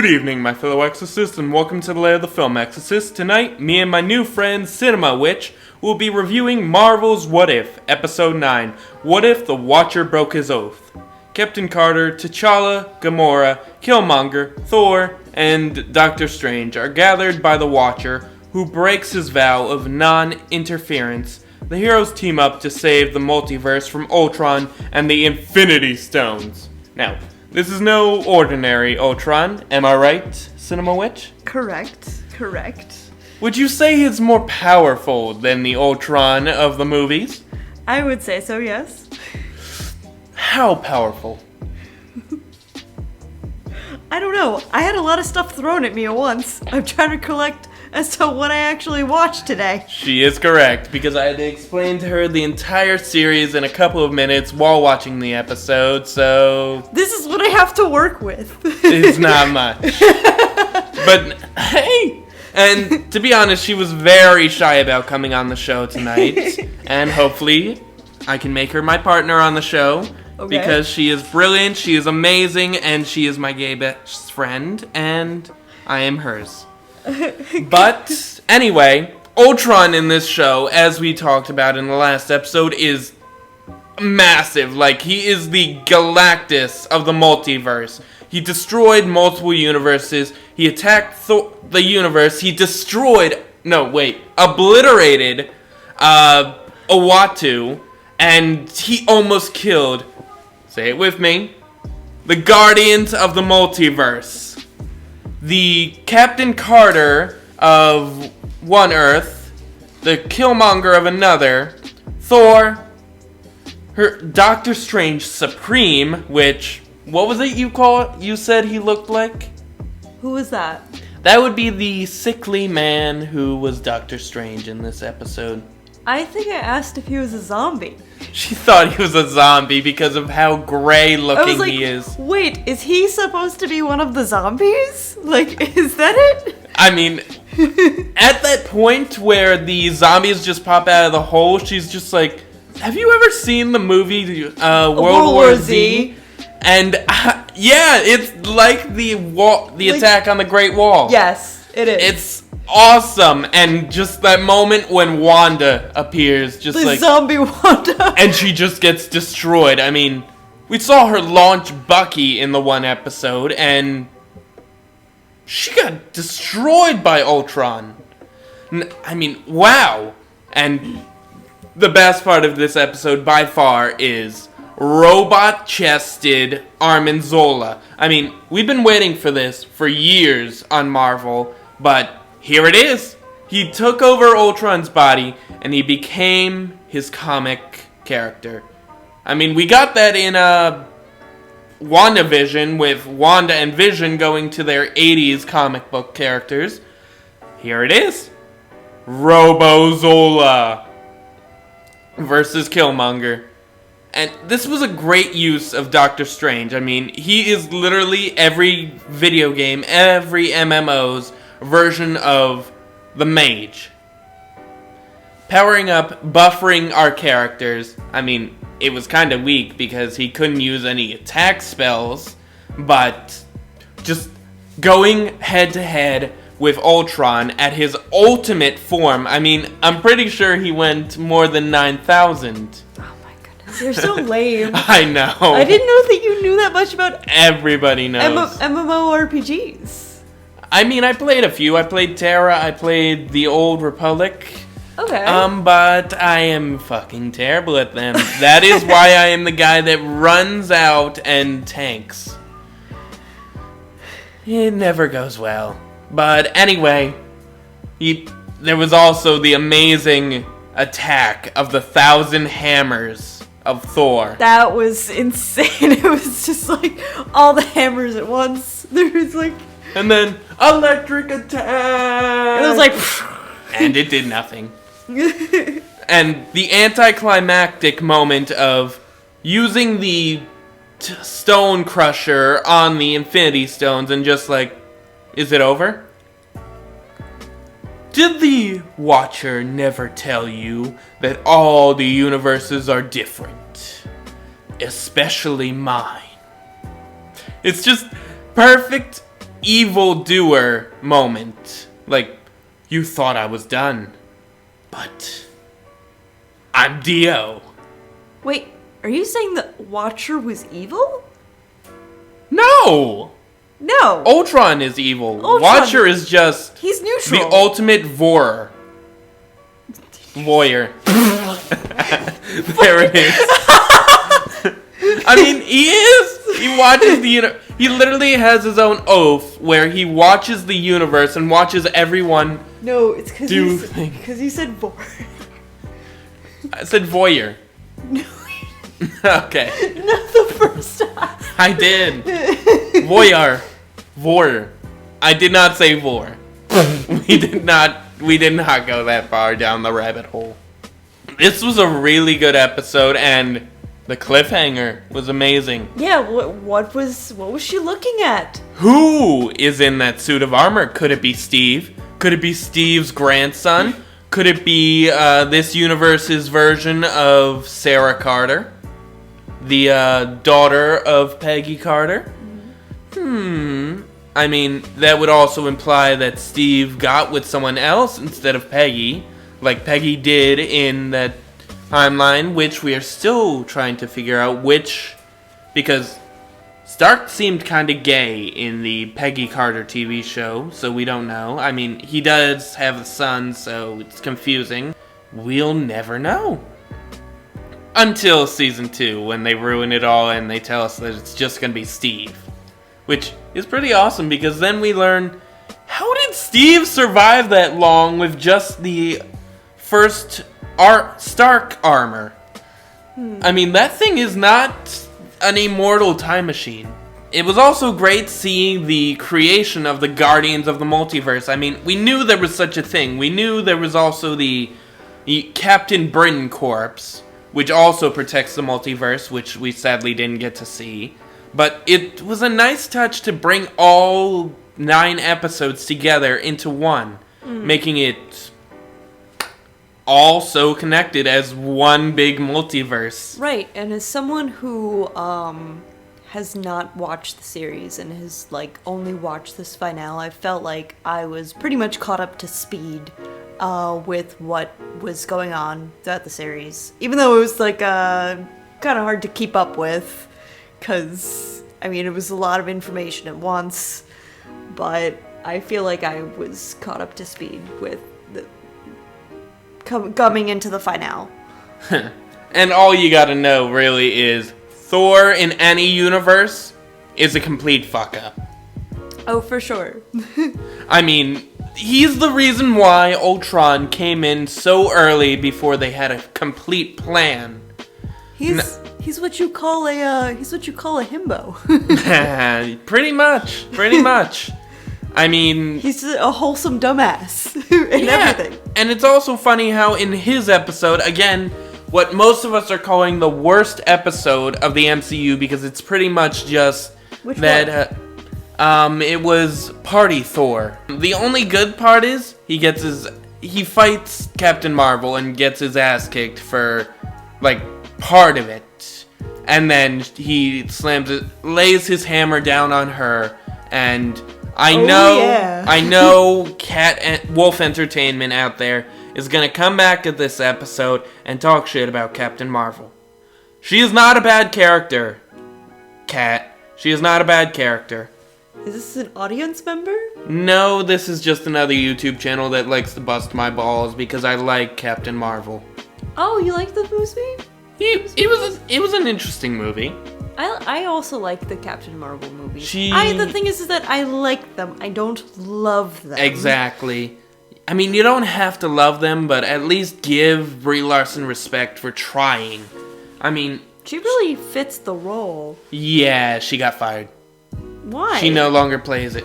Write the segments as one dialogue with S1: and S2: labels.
S1: Good evening, my fellow Exorcists, and welcome to the Lair of the Film Exorcist. Tonight, me and my new friend, Cinema Witch, will be reviewing Marvel's What If, Episode 9, What If the Watcher Broke His Oath? Captain Carter, T'Challa, Gamora, Killmonger, Thor, and Doctor Strange are gathered by the Watcher, who breaks his vow of non-interference. The heroes team up to save the multiverse from Ultron and the Infinity Stones. Now, this is no ordinary Ultron, am I right, Cinema Witch?
S2: Correct.
S1: Would you say he's more powerful than the Ultron of the movies?
S2: I would say so, yes.
S1: How powerful?
S2: I don't know. I had a lot of stuff thrown at me at once. I'm trying to collect as to what I actually watched today.
S1: She is correct, because I had to explain to her the entire series in a couple of minutes while watching the episode, so...
S2: This is what I have to work with.
S1: It's not much. But, hey! And to be honest, she was very shy about coming on the show tonight. And hopefully, I can make her my partner on the show. Okay. Because she is brilliant, she is amazing, and she is my gay best friend, and I am hers. But, anyway, Ultron in this show, as we talked about in the last episode, is massive. Like, he is the Galactus of the multiverse. He destroyed multiple universes. He attacked the universe. He obliterated Uatu, and he almost killed, say it with me, the Guardians of the Multiverse. The Captain Carter of one Earth, the Killmonger of another, Thor, her Doctor Strange Supreme, which, what was it you said he looked like?
S2: Who was that?
S1: That would be the sickly man who was Doctor Strange in this episode.
S2: I think I asked if he was a zombie.
S1: She thought he was a zombie because of how gray looking he is.
S2: Wait, is he supposed to be one of the zombies? Like, is that it?
S1: I mean, at that point where the zombies just pop out of the hole, she's just like, have you ever seen the movie World War Z? And yeah, it's like the attack on the Great Wall.
S2: Yes, it is.
S1: It's awesome, and just that moment when Wanda appears, just
S2: the
S1: like
S2: zombie Wanda,
S1: and she just gets destroyed. I mean, we saw her launch Bucky in the one episode, and she got destroyed by Ultron. I mean, wow. And the best part of this episode by far is robot-chested Armin Zola. I mean, we've been waiting for this for years on Marvel, but here it is. He took over Ultron's body, and he became his comic character. I mean, we got that in WandaVision, with Wanda and Vision going to their 80s comic book characters. Here it is. Robo-Zola versus Killmonger. And this was a great use of Doctor Strange. I mean, he is literally every video game, every MMO's version of the mage. Powering up, buffering our characters. I mean, it was kind of weak because he couldn't use any attack spells, but just going head to head with Ultron at his ultimate form. I mean, I'm pretty sure he went more than 9,000.
S2: Oh my goodness, you're so lame.
S1: I know.
S2: I didn't know that you knew that much about
S1: everybody knows
S2: MMORPGs.
S1: I mean, I played a few. I played Terra, I played the Old Republic.
S2: Okay.
S1: But I am fucking terrible at them. That is why I am the guy that runs out and tanks. It never goes well. But anyway, there was also the amazing attack of the 1,000 hammers of Thor.
S2: That was insane. It was just like all the hammers at once. There was like...
S1: And then, electric attack!
S2: And it was like...
S1: And it did nothing. And the anticlimactic moment of using the stone crusher on the Infinity Stones and just like, is it over? Did the Watcher never tell you that all the universes are different? Especially mine. It's just perfect evildoer moment. Like, you thought I was done, but I'm Dio.
S2: Wait, are you saying that Watcher was evil?
S1: No!
S2: No.
S1: Ultron is evil.
S2: Ultron.
S1: Watcher is just
S2: He's neutral.
S1: the ultimate voyeur. There it is. I mean, he is. He watches the universe. He literally has his own oath where he watches the universe and watches everyone.
S2: No, it's because
S1: do
S2: you
S1: things.
S2: because you said vor.
S1: I said voyeur.
S2: No,
S1: Okay.
S2: not the first time.
S1: I did. Voyeur. Voyeur. I did not say vor. We did not go that far down the rabbit hole. This was a really good episode, and the cliffhanger was amazing.
S2: Yeah, what was she looking at?
S1: Who is in that suit of armor? Could it be Steve? Could it be Steve's grandson? Could it be this universe's version of Sarah Carter? The daughter of Peggy Carter? I mean, that would also imply that Steve got with someone else instead of Peggy, like Peggy did in that timeline, which we are still trying to figure out which, because Stark seemed kind of gay in the Peggy Carter TV show, so we don't know. I mean, he does have a son, so it's confusing. We'll never know. Until season 2, when they ruin it all and they tell us that it's just gonna be Steve. Which is pretty awesome, because then we learn, how did Steve survive that long with just the first Stark armor? I mean, that thing is not an immortal time machine. It was also great seeing the creation of the Guardians of the Multiverse. I mean, we knew there was such a thing. We knew there was also the Captain Britain Corps, which also protects the multiverse, which we sadly didn't get to see. But it was a nice touch to bring all 9 episodes together into one, making it all so connected as one big multiverse.
S2: Right, and as someone who has not watched the series and has only watched this finale, I felt like I was pretty much caught up to speed with what was going on throughout the series. Even though it was kind of hard to keep up with, because I mean it was a lot of information at once, but I feel like I was caught up to speed with the coming into the finale.
S1: And all you gotta know really is Thor in any universe is a complete fuck up.
S2: Oh, for sure.
S1: I mean, he's the reason why Ultron came in so early before they had a complete plan.
S2: He's what you call a himbo.
S1: Pretty much. I mean,
S2: He's a wholesome dumbass in everything.
S1: And it's also funny how in his episode, again, what most of us are calling the worst episode of the MCU, because it's pretty much just
S2: Which
S1: that it was Party Thor. The only good part is he fights Captain Marvel and gets his ass kicked for part of it. And then he lays his hammer down on her, and I know Wolf Entertainment out there is gonna come back at this episode and talk shit about Captain Marvel. She is not a bad character, Kat. She is not a bad character.
S2: Is this an audience member?
S1: No, this is just another YouTube channel that likes to bust my balls because I like Captain Marvel.
S2: Oh, you like the movie?
S1: It was an interesting movie.
S2: I also like the Captain Marvel movies. The thing is that I like them. I don't love them.
S1: Exactly. I mean, you don't have to love them, but at least give Brie Larson respect for trying. I mean,
S2: she really fits the role.
S1: Yeah, she got fired.
S2: Why?
S1: She no longer plays it.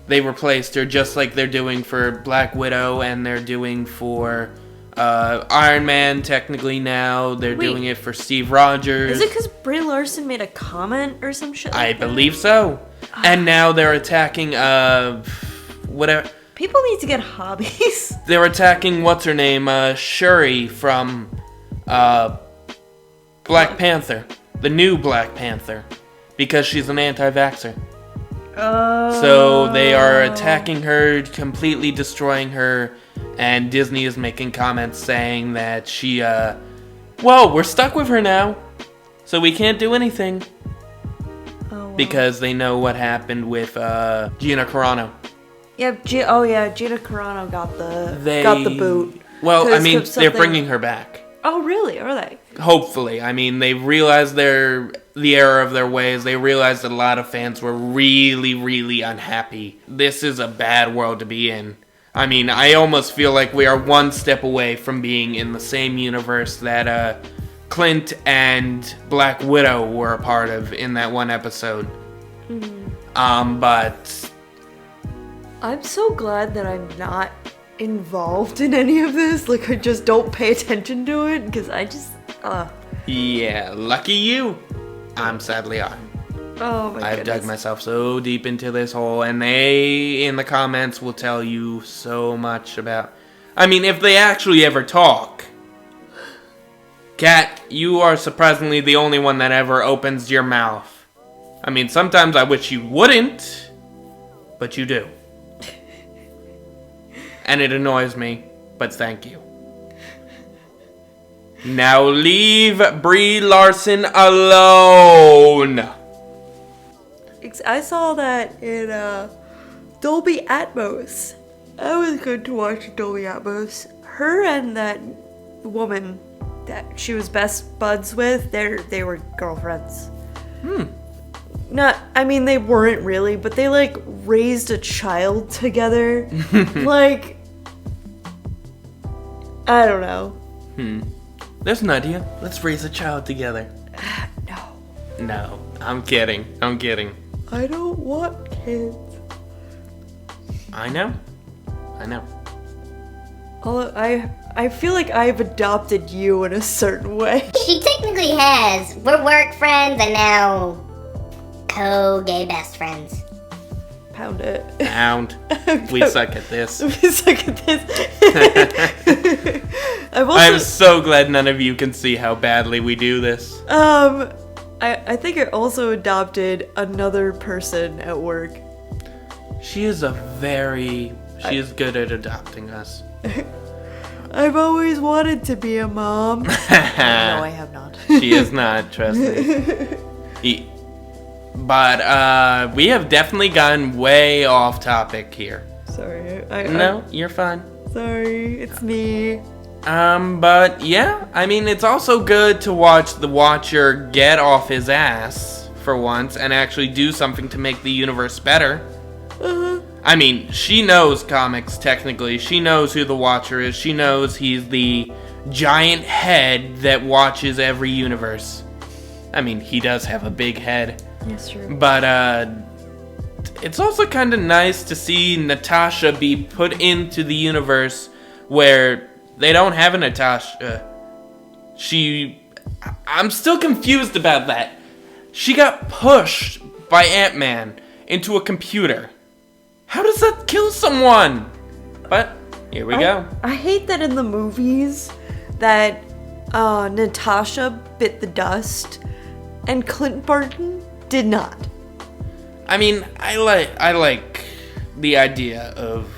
S1: They replaced her just like they're doing for Black Widow and they're doing for Iron Man technically now. They're doing it for Steve Rogers.
S2: Is it because Brie Larson made a comment or some shit
S1: I believe so. And now they're attacking whatever.
S2: People need to get hobbies.
S1: They're attacking what's her name, Shuri from Black Panther, the new Black Panther, because she's an anti-vaxxer. So they are attacking her, completely destroying her, and Disney is making comments saying that she, well, we're stuck with her now, so we can't do anything.
S2: Oh, wow.
S1: Because they know what happened with Gina Carano.
S2: Yeah, Gina Carano got the boot.
S1: Well, I mean, they're bringing her back.
S2: Oh, really? Are they?
S1: Hopefully. I mean, they realized the error of their ways. They realized that a lot of fans were really, really unhappy. This is a bad world to be in. I mean, I almost feel like we are one step away from being in the same universe that Clint and Black Widow were a part of in that one episode.
S2: Mm-hmm.
S1: But
S2: I'm so glad that I'm not involved in any of this. Like, I just don't pay attention to it, because I just,
S1: yeah, lucky you. I'm sadly on.
S2: Oh my
S1: I've dug myself so deep into this hole, and they, in the comments, will tell you so much about... I mean, if they actually ever talk... Kat, you are surprisingly the only one that ever opens your mouth. I mean, sometimes I wish you wouldn't, but you do. And it annoys me, but thank you. Now leave Brie Larson alone!
S2: I saw that in Dolby Atmos. That was good to watch in Dolby Atmos. Her and that woman that she was best buds with, they were girlfriends. I mean, they weren't really, but they, like, raised a child together. Like, I don't know.
S1: There's an idea. Let's raise a child together. No, I'm kidding.
S2: I don't want kids.
S1: I know.
S2: Although I feel like I've adopted you in a certain way.
S3: She technically has. We're work friends and now co-gay best friends.
S2: Pound it.
S1: Pound. We suck at this. I'm so glad none of you can see how badly we do this.
S2: I think I also adopted another person at work.
S1: She is good at adopting us.
S2: I've always wanted to be a mom. No, I have not.
S1: She is not, trust me. But we have definitely gotten way off topic here.
S2: Sorry.
S1: No, you're fine.
S2: Sorry, it's me.
S1: But yeah, I mean, it's also good to watch the Watcher get off his ass for once and actually do something to make the universe better. I mean, she knows comics, technically. She knows who the Watcher is. She knows he's the giant head that watches every universe. I mean, he does have a big head.
S2: That's true.
S1: But, it's also kind of nice to see Natasha be put into the universe where they don't have a Natasha. I'm still confused about that. She got pushed by Ant-Man into a computer. How does that kill someone? But here we go.
S2: I hate that in the movies that Natasha bit the dust and Clint Barton did not.
S1: I mean, I like the idea of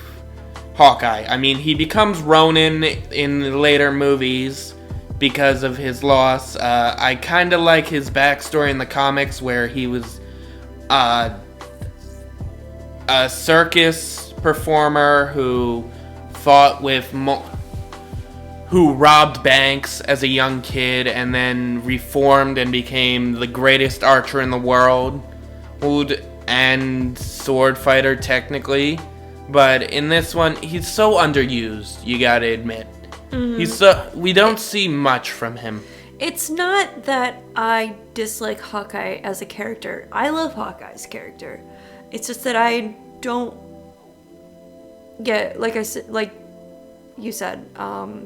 S1: Hawkeye. I mean, he becomes Ronin in the later movies because of his loss. I kind of like his backstory in the comics where he was a circus performer who fought with who robbed banks as a young kid and then reformed and became the greatest archer in the world and sword fighter technically. But in this one, he's so underused, you gotta admit. We don't see much from him.
S2: It's not that I dislike Hawkeye as a character. I love Hawkeye's character. It's just that I don't get, like you said,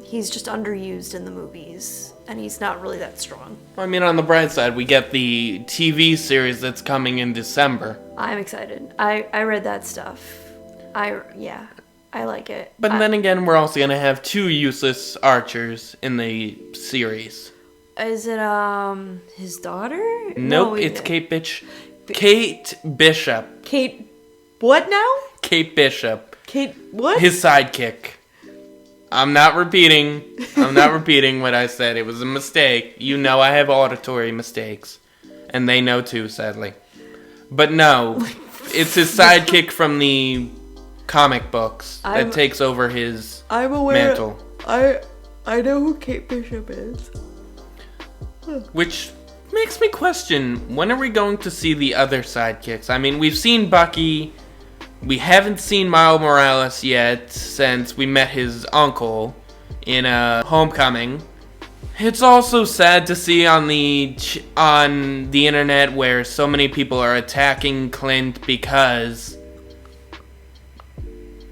S2: he's just underused in the movies, and he's not really that strong.
S1: I mean, on the bright side, we get the TV series that's coming in December.
S2: I'm excited. I read that stuff. I like it.
S1: But then again, we're also gonna have 2 useless archers in the series.
S2: Is it his daughter?
S1: Nope, it's Kate Bitch. Kate Bishop.
S2: Kate... What now?
S1: Kate Bishop.
S2: Kate... What?
S1: His sidekick. I'm not repeating what I said. It was a mistake. You know I have auditory mistakes. And they know too, sadly. But no, it's his sidekick from the comic books that takes over his mantle.
S2: I know who Kate Bishop is.
S1: Which makes me question, when are we going to see the other sidekicks? I mean, we've seen Bucky. We haven't seen Miles Morales yet since we met his uncle in Homecoming. It's also sad to see on the internet where so many people are attacking Clint because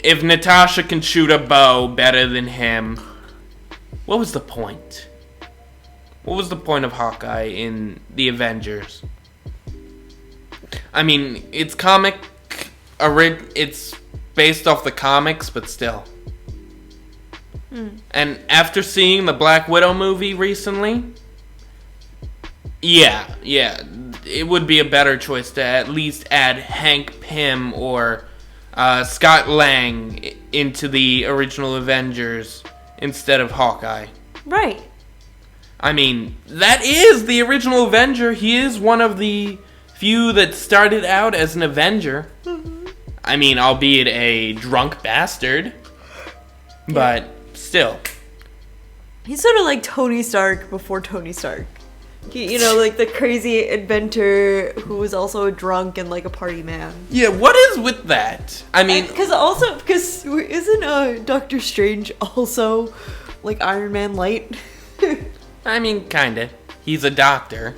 S1: if Natasha can shoot a bow better than him, what was the point? What was the point of Hawkeye in the Avengers? I mean, it's based off the comics, but still. And after seeing the Black Widow movie recently, yeah, it would be a better choice to at least add Hank Pym or Scott Lang into the original Avengers instead of Hawkeye.
S2: Right.
S1: I mean, that is the original Avenger. He is one of the few that started out as an Avenger. I mean, albeit a drunk bastard. But still.
S2: He's sort of like Tony Stark before Tony Stark. Like the crazy inventor who was also a drunk and like a party man.
S1: Yeah, what is with that? I mean...
S2: Because isn't Doctor Strange also like Iron Man light?
S1: I mean, kinda. He's a doctor.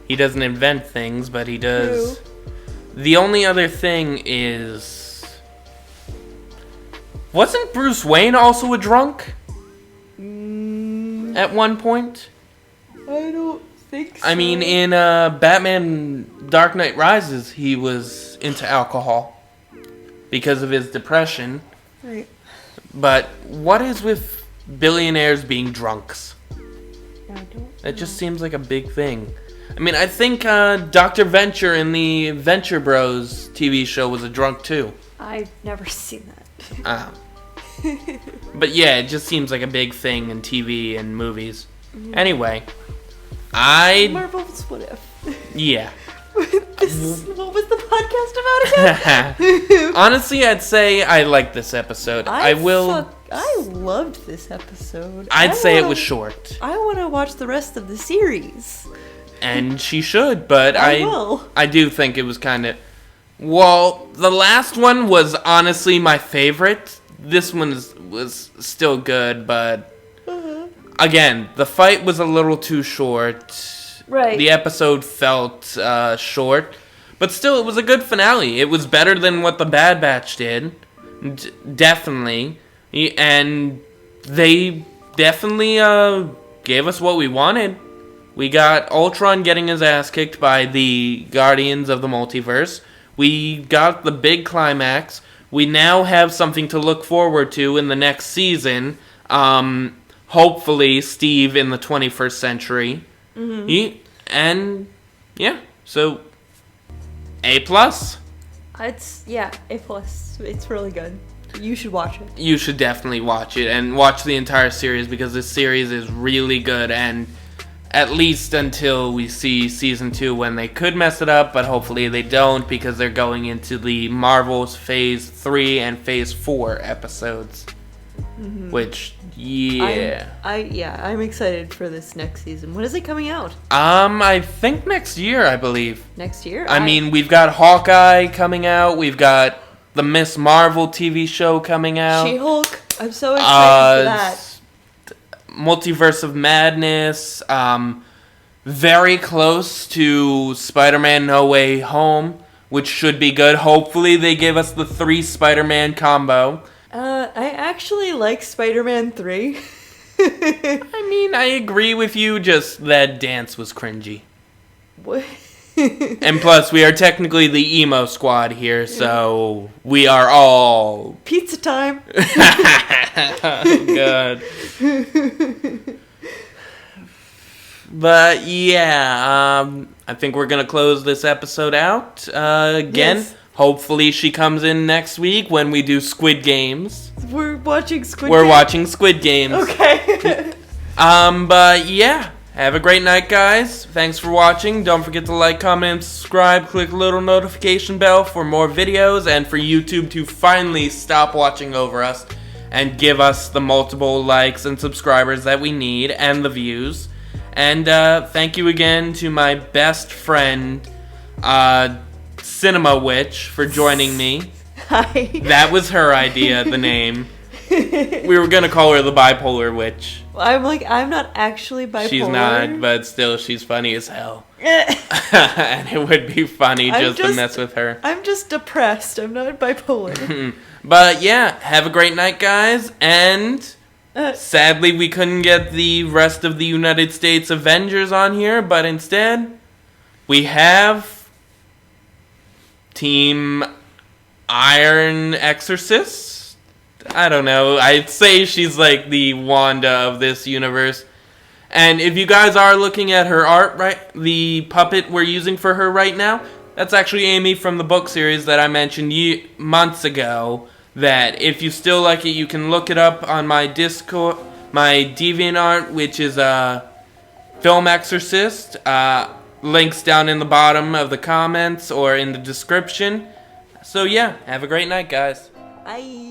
S1: He doesn't invent things, but he does...
S2: True.
S1: The only other thing is... Wasn't Bruce Wayne also a drunk? At one point?
S2: I don't think so.
S1: I mean, in Batman Dark Knight Rises, he was into alcohol because of his depression.
S2: Right.
S1: But what is with billionaires being drunks?
S2: I don't
S1: That just seems like a big thing. I mean, I think Dr. Venture in the Venture Bros TV show was a drunk too.
S2: I've never seen that.
S1: But yeah, it just seems like a big thing in TV and movies. Anyway,
S2: Marvel's What If.
S1: Yeah.
S2: What was the podcast about again?
S1: Honestly, I'd say I liked this episode. I
S2: loved this episode.
S1: I'd say it was short.
S2: I want to watch the rest of the series.
S1: And she should, but
S2: I will.
S1: I do think it was kind of... Well, the last one was honestly my favorite. This one was still good, but... Again, the fight was a little too short.
S2: Right.
S1: The episode felt short. But still, it was a good finale. It was better than what the Bad Batch did. Definitely. And they definitely gave us what we wanted. We got Ultron getting his ass kicked by the Guardians of the Multiverse. We got the big climax. We now have something to look forward to in the next season. Hopefully, Steve in the 21st century. So A+.
S2: It's A+. It's really good. You should watch it.
S1: You should definitely watch it and watch the entire series because this series is really good, and at least until we see season 2 when they could mess it up, but hopefully they don't because they're going into the Marvel's Phase 3 and Phase 4 episodes. Which,
S2: I'm excited for this next season. When is it coming out?
S1: I think next year, I believe.
S2: Next year?
S1: I mean, we've got Hawkeye coming out. We've got the Miss Marvel TV show coming out.
S2: She-Hulk. I'm so excited for that.
S1: Multiverse of Madness. Very close to Spider-Man No Way Home, which should be good. Hopefully they give us the 3 Spider-Man combo.
S2: I actually like Spider-Man 3.
S1: I mean, I agree with you, just that dance was cringy.
S2: What?
S1: And plus, we are technically the emo squad here, so we are all...
S2: Pizza time!
S1: Oh, God. But yeah, I think we're gonna close this episode out. Again,
S2: Yes.
S1: hopefully she comes in next week when we do Squid Games.
S2: We're watching Squid
S1: We're
S2: Game?
S1: watching Squid Games.
S2: Okay.
S1: But yeah, have a great night, guys. Thanks for watching. Don't forget to like, comment, and subscribe. Click the little notification bell for more videos and for YouTube to finally stop watching over us and give us the multiple likes and subscribers that we need and the views. And thank you again to my best friend, Cinema Witch, for joining me.
S2: Hi.
S1: That was her idea, the name. We were gonna call her the Bipolar Witch.
S2: I'm not actually bipolar.
S1: She's not, but still, she's funny as hell. And it would be funny just to mess with her.
S2: I'm just depressed. I'm not bipolar.
S1: But yeah, have a great night, guys. And sadly, we couldn't get the rest of the United States Avengers on here, but instead, we have Team Iron Exorcist. I don't know. I'd say she's like the Wanda of this universe. And if you guys are looking at her art, right, the puppet we're using for her right now, that's actually Amy from the book series that I mentioned months ago. That if you still like it, you can look it up on my Discord, my DeviantArt, which is Film Exorcist. Links down in the bottom of the comments or in the description. So yeah, have a great night, guys.
S2: Bye.